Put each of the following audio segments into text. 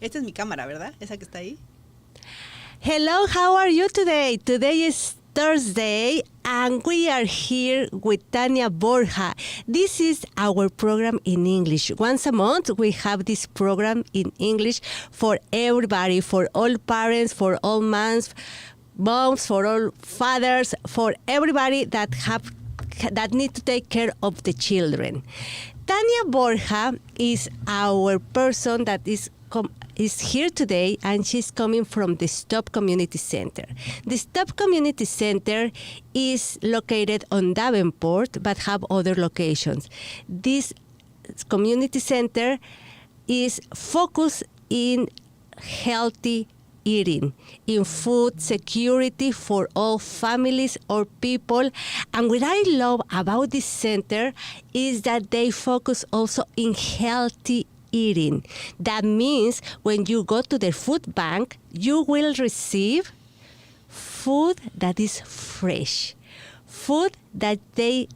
Esta es mi cámara, ¿verdad? Esa que está ahí. Hello, how are you today? Today is Thursday and we are here with Tania Borja. This is our program in English. Once a month we have this program in English for everybody, for all parents, for all moms, for all fathers, for everybody that need to take care of the children. Tania Borja is our person that is here today, and she's coming from the Stop Community Center. The Stop Community Center is located on Davenport, but have other locations. This community center is focused in healthy eating, in food security for all families or people. And what I love about this center is that they focus also in healthy eating. That means when you go to the food bank, you will receive food that is fresh, food that they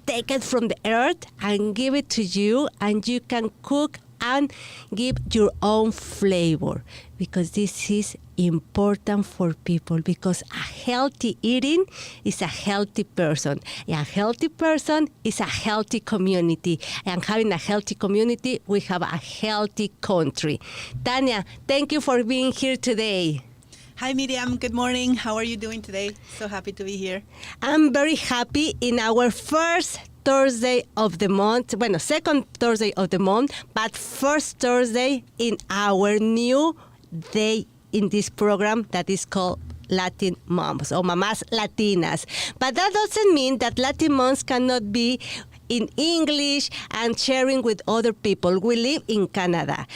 take it from the earth and give it to you, and you can cook and give your own flavor, because this is important for people, because a healthy eating is a healthy person. A healthy person is a healthy community. And having a healthy community, we have a healthy country. Tania, thank you for being here today. Hi, Miriam. Good morning. How are you doing today? So happy to be here. I'm very happy in our first Thursday of the month, second Thursday of the month, but first Thursday in our new day in this program that is called Latin Moms or Mamás Latinas. But that doesn't mean that Latin moms cannot be in English and sharing with other people. We live in Canada.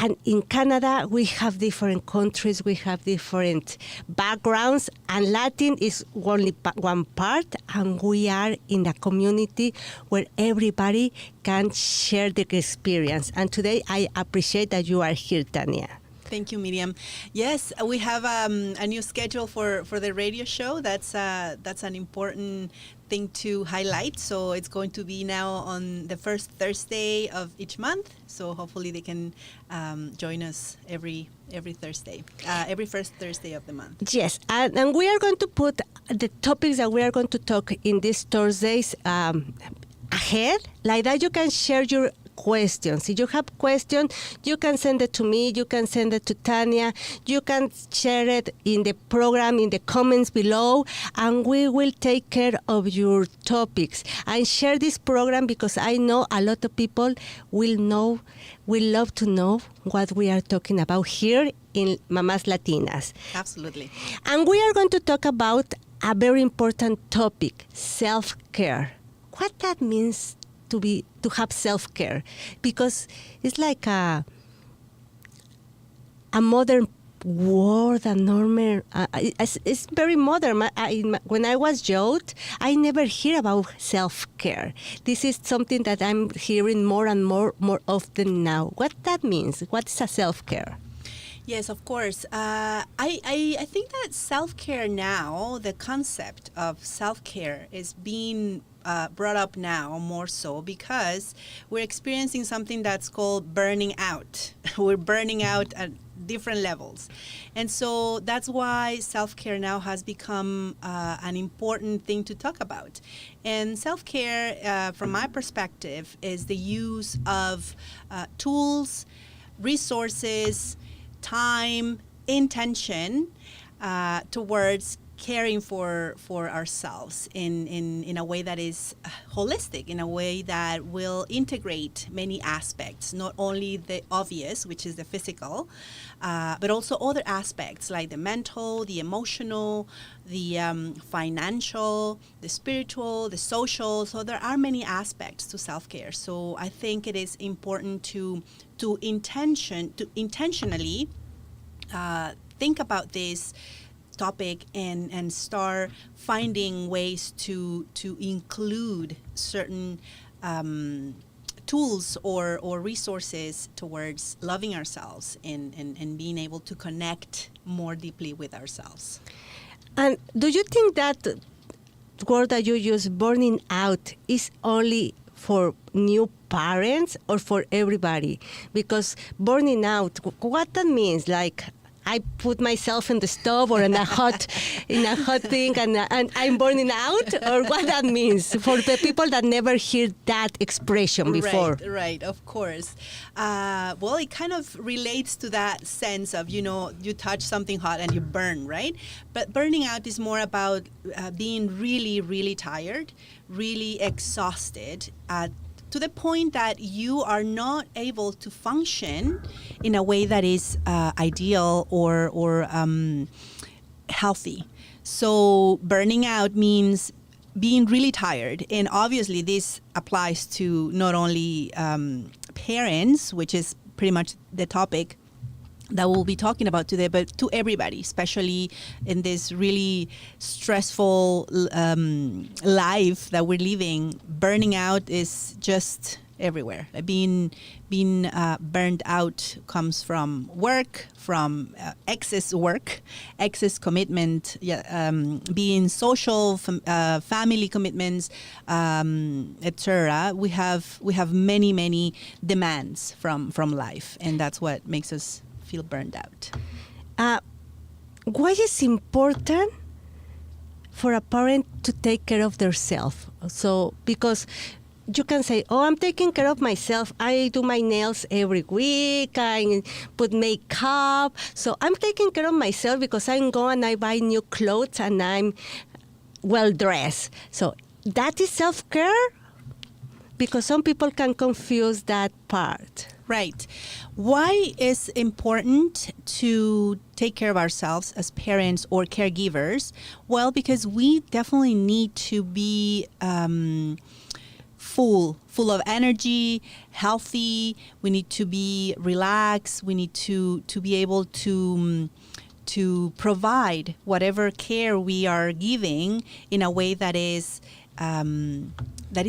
And in Canada, we have different countries, we have different backgrounds, and Latin is only one part, and we are in a community where everybody can share their experience. And today, I appreciate that you are here, Tania. Thank you, Miriam. Yes, we have a new schedule for the radio show. That's an important thing to highlight. So it's going to be now on the first Thursday of each month. So hopefully they can join us every Thursday, every first Thursday of the month. Yes, and we are going to put the topics that we are going to talk in these Thursdays ahead. Like that, you can share your questions. If you have questions, you can send it to me, you can send it to Tania, you can share it in the program, in the comments below, and we will take care of your topics. And share this program because I know a lot of people will love to know what we are talking about here in Mamás Latinas. Absolutely. And we are going to talk about a very important topic, self-care. What that means to have self-care, because it's like a modern word, a normal. It's very modern. When I was young, I never hear about self-care. This is something that I'm hearing more and more often now. What that means? What is a self-care? Yes, of course. I think that self-care now, the concept of self-care is being brought up now more so because we're experiencing something that's called burning out. We're burning out at different levels. And so that's why self-care now has become an important thing to talk about. And self-care, from my perspective, is the use of tools, resources, time, intention towards caring for ourselves in a way that is holistic, in a way that will integrate many aspects, not only the obvious, which is the physical, but also other aspects like the mental, the emotional, the financial, the spiritual, the social. So there are many aspects to self-care. So I think it is important to intentionally think about this topic and start finding ways to include certain tools or resources towards loving ourselves and being able to connect more deeply with ourselves. And do you think that word that you use, burning out, is only for new parents or for everybody? Because burning out, what that means, like I put myself in the stove or in a hot thing and I'm burning out, or what that means for the people that never hear that expression before. Right, of course. Well, it kind of relates to that sense of, you touch something hot and you burn, right? But burning out is more about being really, really tired, really exhausted, to the point that you are not able to function in a way that is ideal or healthy. So burning out means being really tired. And obviously this applies to not only parents, which is pretty much the topic that we'll be talking about today, but to everybody, especially in this really stressful life that we're living. Burning out is just everywhere. Being burned out comes from work, from excess work, excess commitment, being social, family commitments, etc. We have many demands from life, and that's what makes us feel burned out. Why is important for a parent to take care of themselves? So, because you can say, oh, I'm taking care of myself. I do my nails every week. I put makeup. So I'm taking care of myself because I go and I buy new clothes and I'm well dressed. So that is self-care? Because some people can confuse that part. Right. Why is important to take care of ourselves as parents or caregivers? Well, because we definitely need to be full of energy, healthy. We need to be relaxed. We need to be able to provide whatever care we are giving in a way that is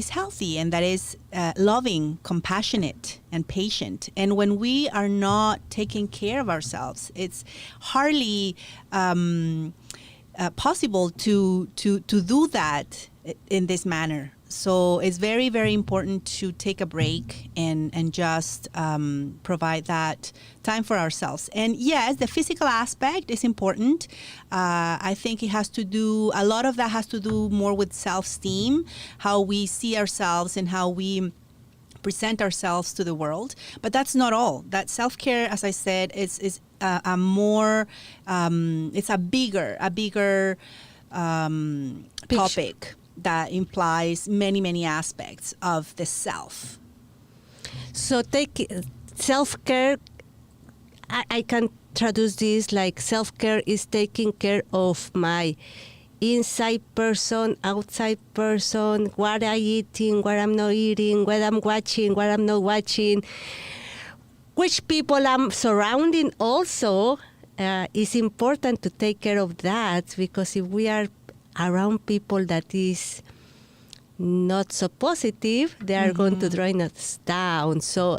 healthy and that is loving, compassionate, and patient. And when we are not taking care of ourselves, it's hardly possible to do that in this manner. So it's very, very important to take a break and just provide that time for ourselves. And yes, the physical aspect is important. I think a lot of that has to do more with self-esteem, how we see ourselves and how we present ourselves to the world. But that's not all. That self-care, as I said, is a more, it's a bigger topic that implies many aspects of the self. So take self-care, I can traduce this like self-care is taking care of my inside person, outside person, what I'm eating, what I'm not eating, what I'm watching, what I'm not watching, which people I'm surrounding also. It's important to take care of that, because if we are around people that is not so positive, they are going to drain us down. So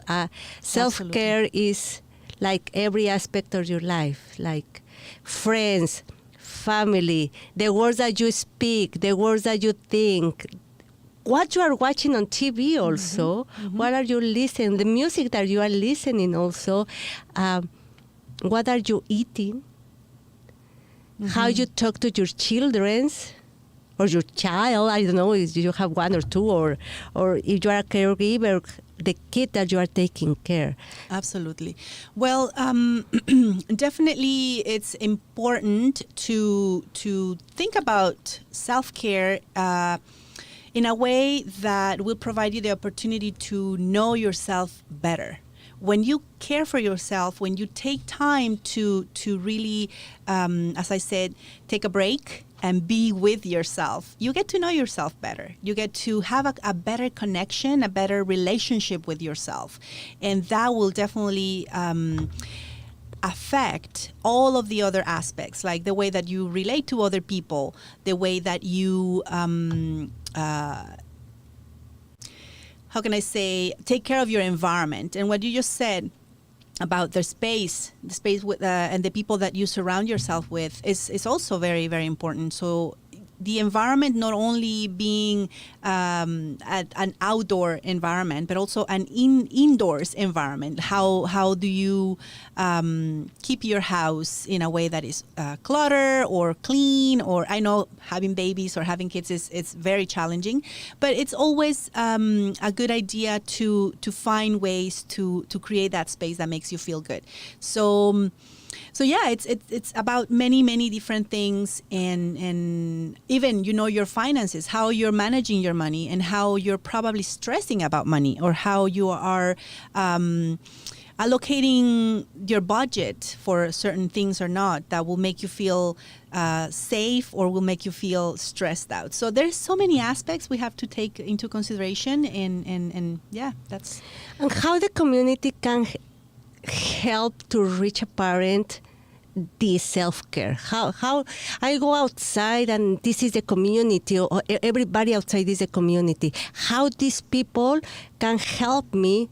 self-care is like every aspect of your life, like friends, family, the words that you speak, the words that you think, what you are watching on TV also, what are you listening, the music that you are listening also, what are you eating, how you talk to your children or your child. I don't know if you have one or two, or if you are a caregiver, the kid that you are taking care. Absolutely. Well, definitely it's important to think about self-care in a way that will provide you the opportunity to know yourself better. When you care for yourself, when you take time to really, as I said, take a break and be with yourself, you get to know yourself better. You get to have a better connection, a better relationship with yourself. And that will definitely affect all of the other aspects, like the way that you relate to other people, the way that you how can I say, take care of your environment. And what you just said about the space with, and the people that you surround yourself with is also very, very important. So the environment not only being an outdoor environment, but also an indoors environment. How do you keep your house in a way that is clutter or clean? Or I know having babies or having kids is very challenging, but it's always a good idea to find ways to create that space that makes you feel good. So yeah, it's about many different things, and even your finances, how you're managing your money, and how you're probably stressing about money, or how you are allocating your budget for certain things or not, that will make you feel safe or will make you feel stressed out. So there's so many aspects we have to take into consideration, and yeah, that's. And how the community can help to reach a parent this self-care. How I go outside and this is the community, or everybody outside is a community. How these people can help me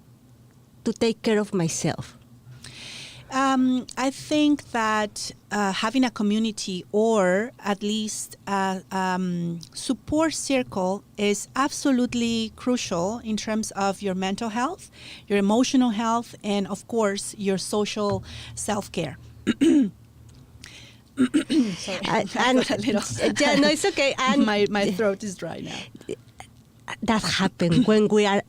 to take care of myself? I think that having a community, or at least a support circle, is absolutely crucial in terms of your mental health, your emotional health, and of course your social self-care. Sorry, I got a little. Yeah, no, it's okay. And my throat is dry now. That happens when we are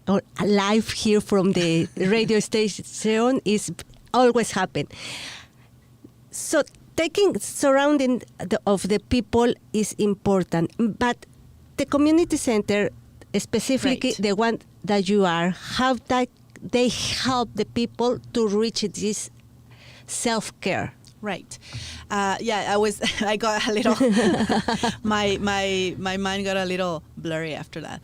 live here from the radio station. Is always happen. So taking surrounding of the people is important, but the community center, specifically the one that you are, how that they help the people to reach this self-care. Right. I got a little, my mind got a little blurry after that.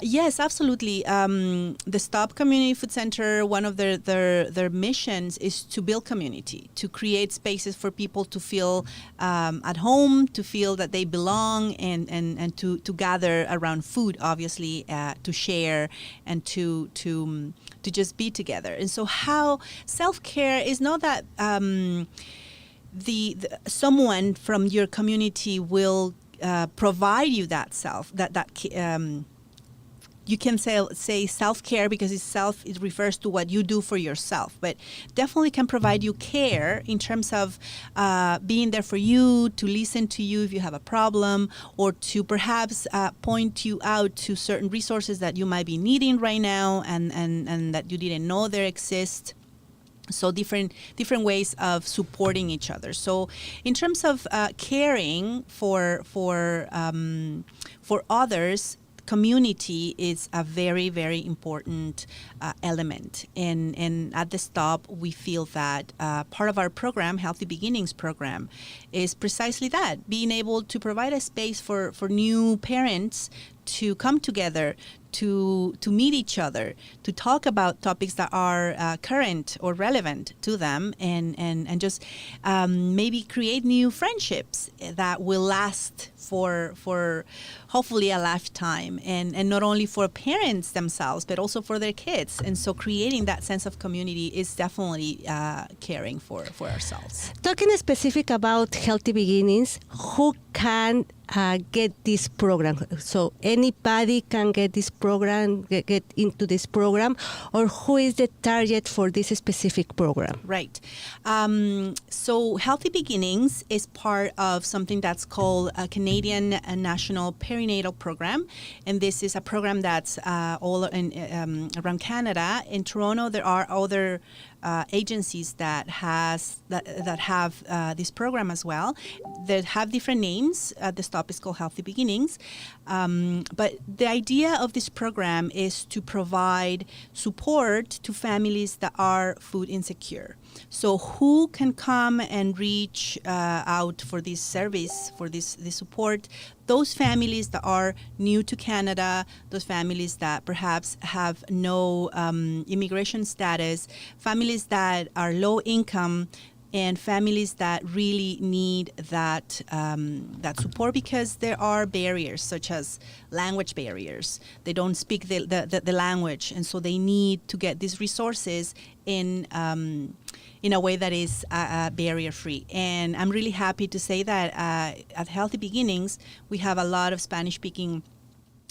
Yes, absolutely. The Stop Community Food Center, one of their missions is to build community, to create spaces for people to feel at home, to feel that they belong, and to gather around food, obviously, to share and to just be together. And so how self-care is not that the someone from your community will provide you that you can say self-care, because it refers to what you do for yourself, but definitely can provide you care in terms of being there for you, to listen to you if you have a problem, or to perhaps point you out to certain resources that you might be needing right now, and that you didn't know there exist. So different ways of supporting each other. So in terms of caring for others, community is a very, very important element. And at the Stop, we feel that part of our program, Healthy Beginnings program, is precisely that, being able to provide a space for new parents to come together, to meet each other, to talk about topics that are current or relevant to them, and just maybe create new friendships that will last for hopefully a lifetime, and not only for parents themselves, but also for their kids. And so creating that sense of community is definitely caring for ourselves. Talking specific about Healthy Beginnings, who can get this program? So anybody can get this program, get into this program, or who is the target for this specific program? Right. So Healthy Beginnings is part of something that's called a Canadian National Perinatal Program, and this is a program that's all around Canada. In Toronto, there are other agencies that have this program as well, that have different names. The Stop is called Healthy Beginnings, but the idea of this program is to provide support to families that are food insecure. So who can come and reach out for this service, for this support? Those families that are new to Canada, those families that perhaps have no immigration status, families that are low income, and families that really need that that support, because there are barriers such as language barriers. They don't speak the language, and so they need to get these resources in a way that is barrier free. And I'm really happy to say that at Healthy Beginnings we have a lot of Spanish speaking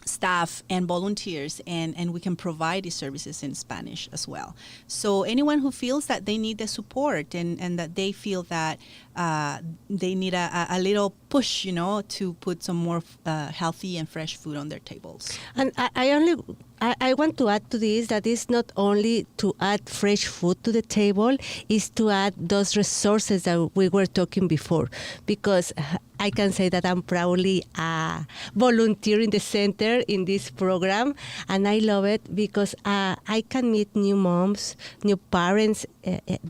staff and volunteers, and we can provide these services in Spanish as well. So anyone who feels that they need the support and that they feel that they need a little push, to put some more healthy and fresh food on their tables. And I want to add to this that it's not only to add fresh food to the table, it's to add those resources that we were talking before. Because I can say that I'm proudly a volunteer in the center in this program, and I love it because I can meet new moms, new parents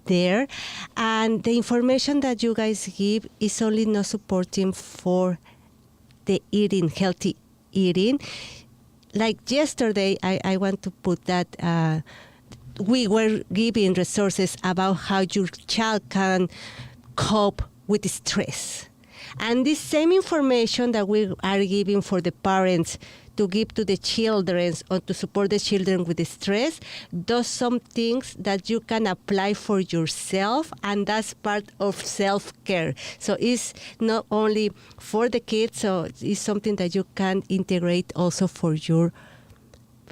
there, and the information that you guys give is only not supporting for the eating, healthy eating. Like yesterday, I want to put that we were giving resources about how your child can cope with stress. And this same information that we are giving for the parents to give to the children or to support the children with the stress, those some things that you can apply for yourself, and that's part of self-care. So it's not only for the kids, so it's something that you can integrate also for your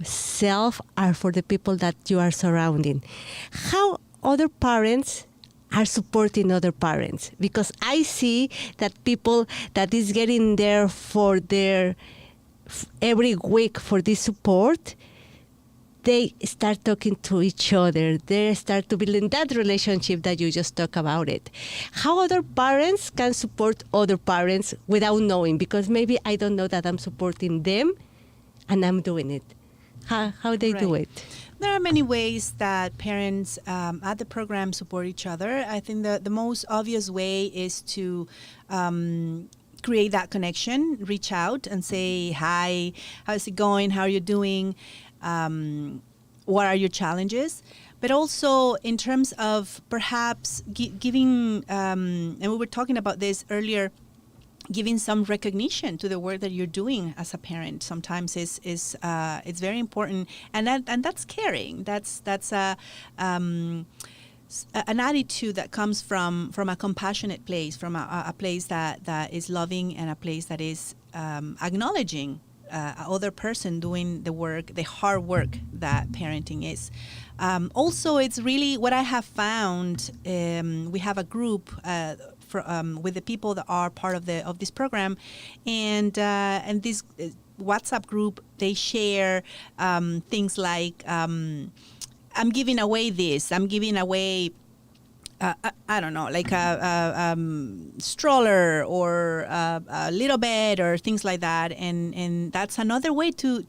self or for the people that you are surrounding. How other parents are supporting other parents? Because I see that people that is getting there for their every week for this support, they start talking to each other. They start to build that relationship that you just talk about it. How other parents can support other parents without knowing? Because maybe I don't know that I'm supporting them and I'm doing it. How they do it? There are many ways that parents at the program support each other. I think the most obvious way is to create that connection, reach out and say, hi, how's it going? How are you doing? What are your challenges? But also in terms of perhaps giving, and we were talking about this earlier, giving some recognition to the work that you're doing as a parent sometimes is it's very important, and that's caring. That's an attitude that comes from a compassionate place, from a place that is loving, and a place that is acknowledging other person doing the work, the hard work that parenting is. Also, it's really what I have found. We have a group with the people that are part of this program, and this WhatsApp group, they share things like, I'm giving away this. I'm giving away, I don't know, like a stroller or a little bed or things like that. And that's another way to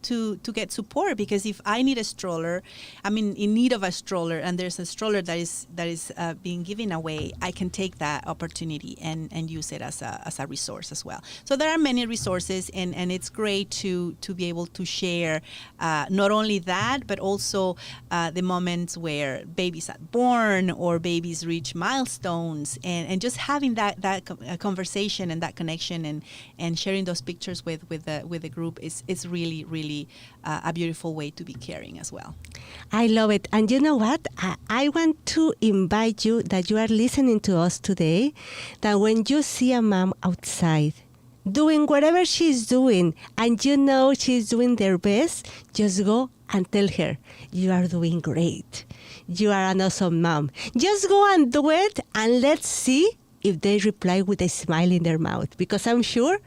get support, because if I need a stroller, I'm in need of a stroller, and there's a stroller that is being given away, I can take that opportunity and use it as a resource as well. So there are many resources, and it's great to be able to share not only that, but also the moments where babies are born or babies reach milestones, and just having that conversation and that connection, and sharing those pictures with the group is really, really a beautiful way to be caring as well. I love it. And you know what? I want to invite you, that you are listening to us today, that when you see a mom outside doing whatever she's doing, and you know she's doing their best, just go and tell her, you are doing great. You are an awesome mom. Just go and do it, and let's see if they reply with a smile in their mouth, because I'm sure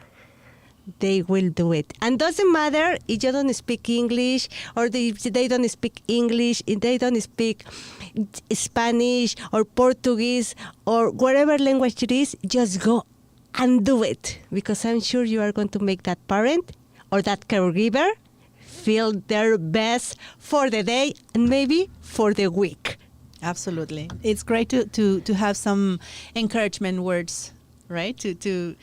they will do it. And doesn't matter if you don't speak English, or if they don't speak English, if they don't speak Spanish or Portuguese or whatever language it is, just go and do it, because I'm sure you are going to make that parent or that caregiver feel their best for the day and maybe for the week. Absolutely. It's great to have some encouragement words, right? To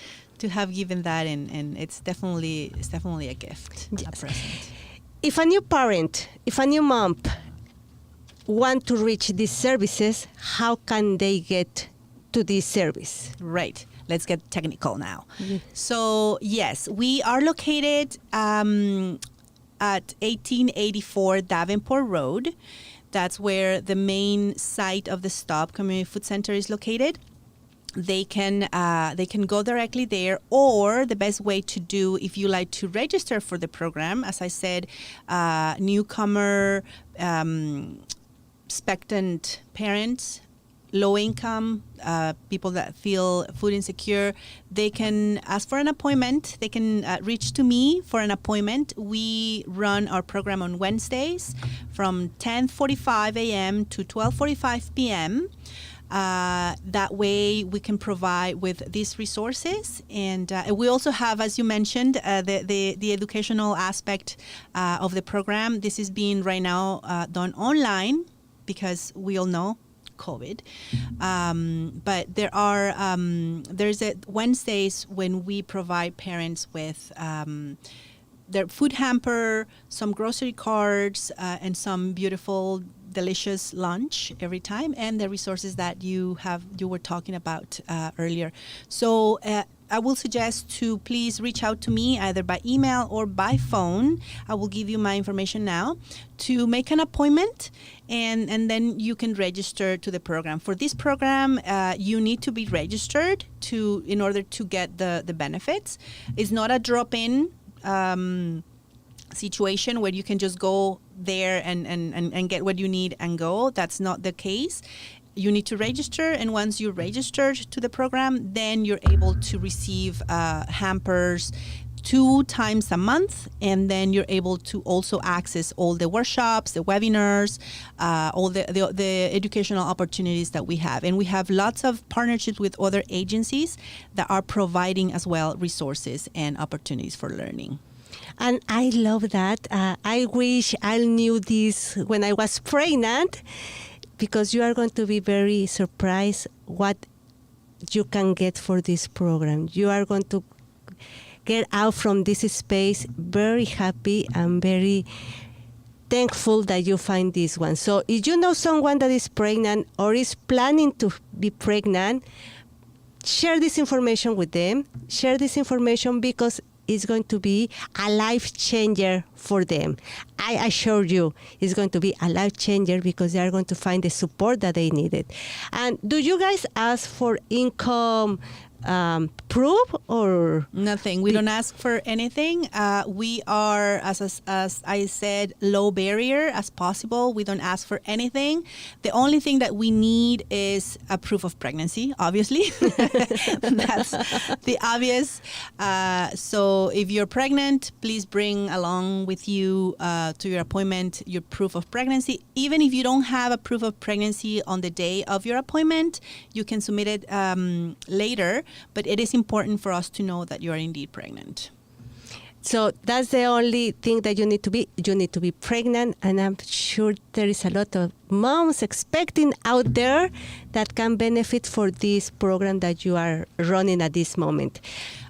have given that, and it's definitely a gift, yes. A present. If a new parent, if a new mom want to reach these services, how can they get to this service? Right. Let's get technical now. So, yes, we are located at 1884 Davenport Road. That's where the main site of the Stop Community Food Center is located. They can go directly there, or the best way to do, if you like to register for the program, as I said, newcomer, expectant parents, low income, people that feel food insecure, they can ask for an appointment. They can reach to me for an appointment. We run our program on Wednesdays from 10:45 a.m. to 12:45 p.m. That way we can provide with these resources. And we also have, as you mentioned, the educational aspect of the program. This is being right now done online because we all know COVID. But there's Wednesdays when we provide parents with their food hamper, some grocery cards, and some beautiful, delicious lunch every time, and the resources that you were talking about earlier. So I will suggest to please reach out to me either by email or by phone. I will give you my information now to make an appointment, and then you can register to the program. For this program, you need to be registered in order to get the benefits. It's not a drop-in situation where you can just go there and get what you need and go. That's not the case. You need to register, and once you're registered to the program, then you're able to receive hampers 2 times a month, and then you're able to also access all the workshops, the webinars, all the educational opportunities that we have. And we have lots of partnerships with other agencies that are providing as well resources and opportunities for learning. And I love that. I wish I knew this when I was pregnant, because you are going to be very surprised what you can get for this program. You are going to get out from this space very happy and very thankful that you find this one. So if you know someone that is pregnant or is planning to be pregnant, share this information with them. Share this information because it's going to be a life changer for them. I assure you, it's going to be a life changer because they are going to find the support that they needed. And do you guys ask for income proof or nothing? We don't ask for anything. We are, as I said, low barrier as possible. We don't ask for anything. The only thing that we need is a proof of pregnancy, obviously. That's the obvious. So if you're pregnant, please bring along with you to your appointment your proof of pregnancy. Even if you don't have a proof of pregnancy on the day of your appointment, you can submit it later. But it is important for us to know that you are indeed pregnant. So that's the only thing that you need to be. You need to be pregnant, and I'm sure there is a lot of moms expecting out there that can benefit for this program that you are running at this moment.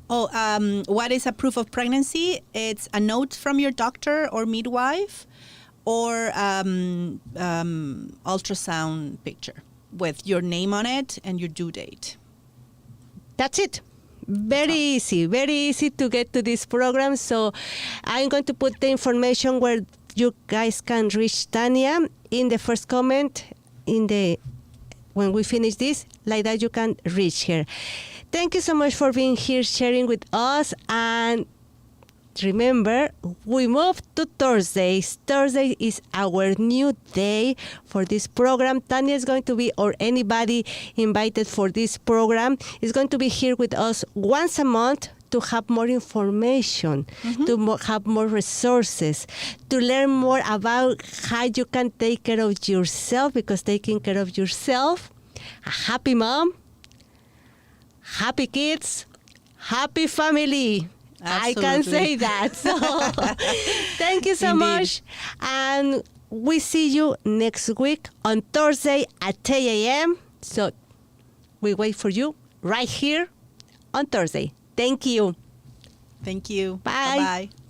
What is a proof of pregnancy? It's a note from your doctor or midwife, or ultrasound picture with your name on it and your due date. That's it. Very easy to get to this program. So I'm going to put the information where you guys can reach Tania in the first comment when we finish this, like that you can reach her. Thank you so much for being here, sharing with us. And remember, we moved to Thursdays. Thursday is our new day for this program. Tania is going to be, or anybody invited for this program, is going to be here with us once a month to have more information, to have more resources, to learn more about how you can take care of yourself, because taking care of yourself, a happy mom, happy kids, happy family. Absolutely. I can say that. So thank you so much. And we see you next week on Thursday at 10 a.m. So we wait for you right here on Thursday. Thank you. Thank you. Bye. Bye-bye.